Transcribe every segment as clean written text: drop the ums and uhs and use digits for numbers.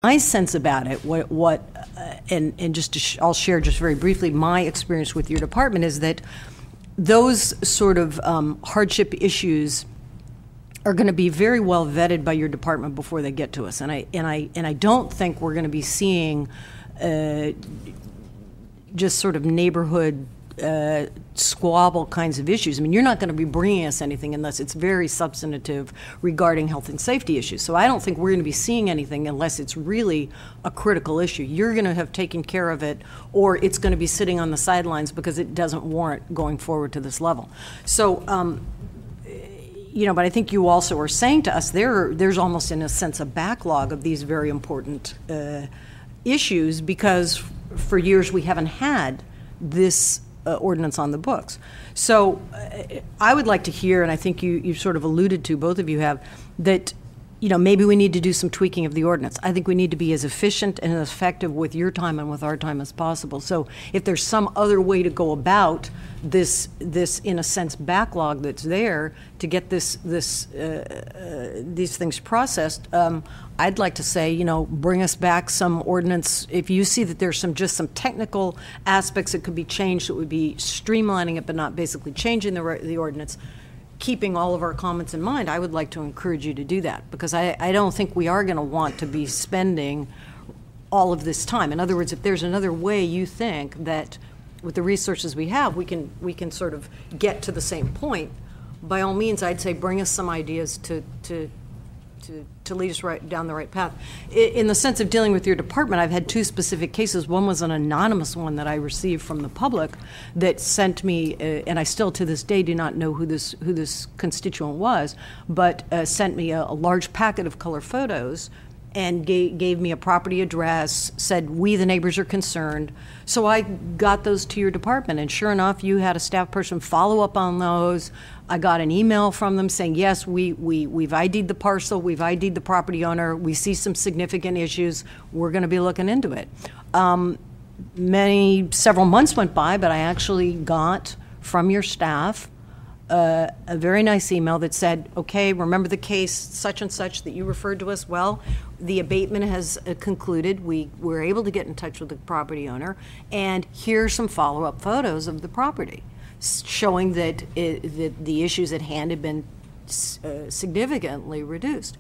my sense about it, and just to I'll share just very briefly my experience with your department, is that those sort of hardship issues are going to be very well vetted by your department before they get to us, and I don't think we're going to be seeing just sort of neighborhood squabble kinds of issues. I mean, you're not going to be bringing us anything unless it's very substantive regarding health and safety issues. So I don't think we're going to be seeing anything unless it's really a critical issue. You're going to have taken care of it, or it's going to be sitting on the sidelines because it doesn't warrant going forward to this level. So, but I think you also are saying to us there's almost, in a sense, a backlog of these very important issues because for years we haven't had this ordinance on the books. So I would like to hear, and I think you've sort of alluded to, both of you have, that maybe we need to do some tweaking of the ordinance. I think we need to be as efficient and as effective with your time and with our time as possible. So if there's some other way to go about this in a sense backlog that's there to get these things processed, I'd like to say, bring us back some ordinance. If you see that there's just some technical aspects that could be changed, that would be streamlining it but not basically changing the ordinance, keeping all of our comments in mind, I would like to encourage you to do that, because I don't think we are going to want to be spending all of this time. In other words, if there's another way you think that with the resources we have, we can sort of get to the same point, by all means, I'd say bring us some ideas to lead us right down the right path. In the sense of dealing with your department, I've had two specific cases. One was an anonymous one that I received from the public that sent me, and I still to this day do not know who this constituent was, but sent me a large packet of color photos and gave me a property address, said, we, the neighbors, are concerned. So I got those to your department, and sure enough, you had a staff person follow up on those. I got an email from them saying, yes, we've ID'd the parcel, we've ID'd the property owner, we see some significant issues, we're going to be looking into it. Several months went by, but I actually got from your staff a very nice email that said, okay, remember the case such and such that you referred to us? Well, the abatement has concluded. We were able to get in touch with the property owner, and here's some follow-up photos of the property showing that the issues at hand had been significantly reduced.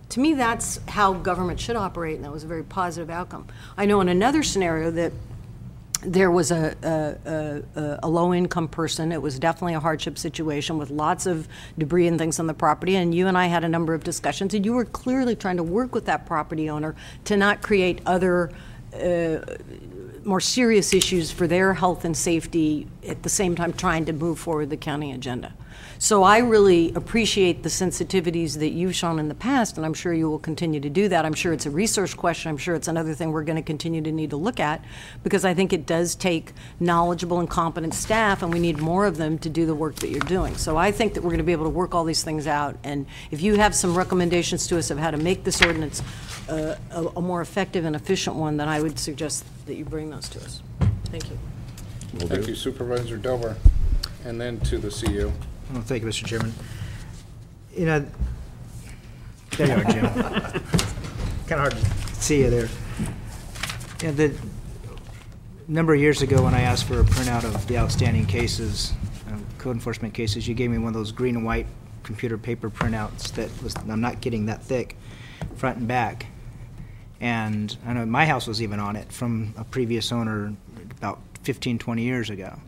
To me, that's how government should operate, and that was a very positive outcome. I know in another scenario that there was a low-income person. It was definitely a hardship situation with lots of debris and things on the property, and you and I had a number of discussions, and you were clearly trying to work with that property owner to not create other more serious issues for their health and safety, at the same time trying to move forward the county agenda. So I really appreciate the sensitivities that you've shown in the past, and I'm sure you will continue to do that. I'm sure it's a resource question. I'm sure it's another thing we're going to continue to need to look at, because I think it does take knowledgeable and competent staff, and we need more of them to do the work that you're doing. So I think that we're going to be able to work all these things out, and if you have some recommendations to us of how to make this ordinance a more effective and efficient one, then I would suggest that you bring those to us. Thank you. Thank you, Supervisor Delver. And then to the CEO. Well, thank you, Mr. Chairman. There you are, Jim. Kind of hard to see you there. The number of years ago when I asked for a printout of the outstanding cases, code enforcement cases, you gave me one of those green and white computer paper printouts that was, I'm not kidding, that thick, front and back. And I know my house was even on it from a previous owner about 15, 20 years ago.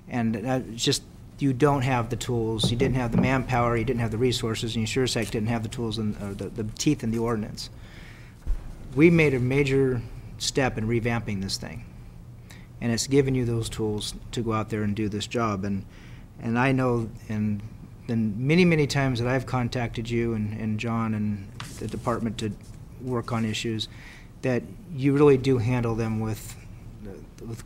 And just, you don't have the tools, you didn't have the manpower, you didn't have the resources, and you sure as heck didn't have the tools and the teeth in the ordinance. We made a major step in revamping this thing, and it's given you those tools to go out there and do this job. And I know, and then many times that I've contacted you and John and the department to work on issues, that you really do handle them with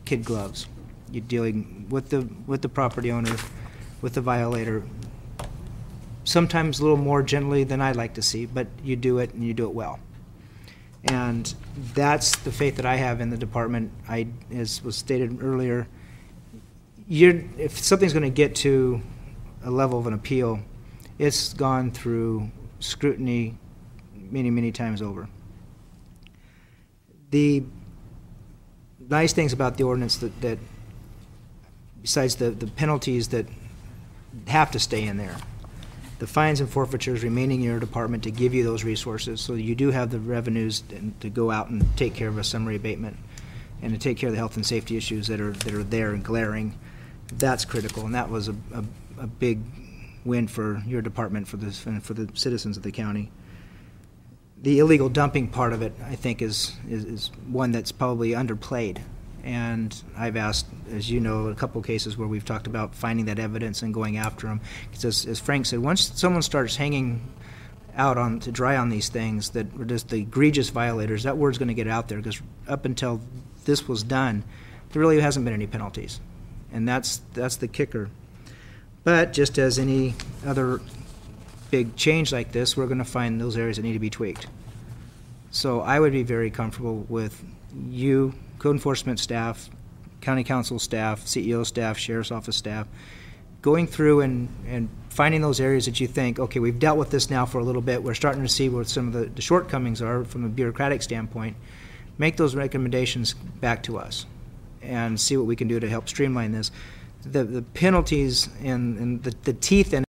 kid gloves. You're dealing with the property owner, with the violator, sometimes a little more gently than I'd like to see, but you do it, and you do it well. And that's the faith that I have in the department. As was stated earlier, if something's going to get to a level of an appeal, it's gone through scrutiny many times over. The nice things about the ordinance that besides the penalties that have to stay in there, the fines and forfeitures remaining in your department to give you those resources, so you do have the revenues to go out and take care of a summary abatement and to take care of the health and safety issues that are there and glaring. That's critical, and that was a big win for your department, for this, and for the citizens of the county. The illegal dumping part of it, I think, is one that's probably underplayed. And I've asked, as you know, a couple of cases where we've talked about finding that evidence and going after them. Because as Frank said, once someone starts hanging out to dry on these things that are just the egregious violators, that word's going to get out there, because up until this was done, there really hasn't been any penalties. And that's the kicker. But just as any other big change like this, we're going to find those areas that need to be tweaked. So I would be very comfortable with you, code enforcement staff, county council staff, CEO staff, sheriff's office staff, going through and finding those areas that you think, okay, we've dealt with this now for a little bit, we're starting to see what some of the shortcomings are from a bureaucratic standpoint. Make those recommendations back to us and see what we can do to help streamline this. The penalties and the teeth in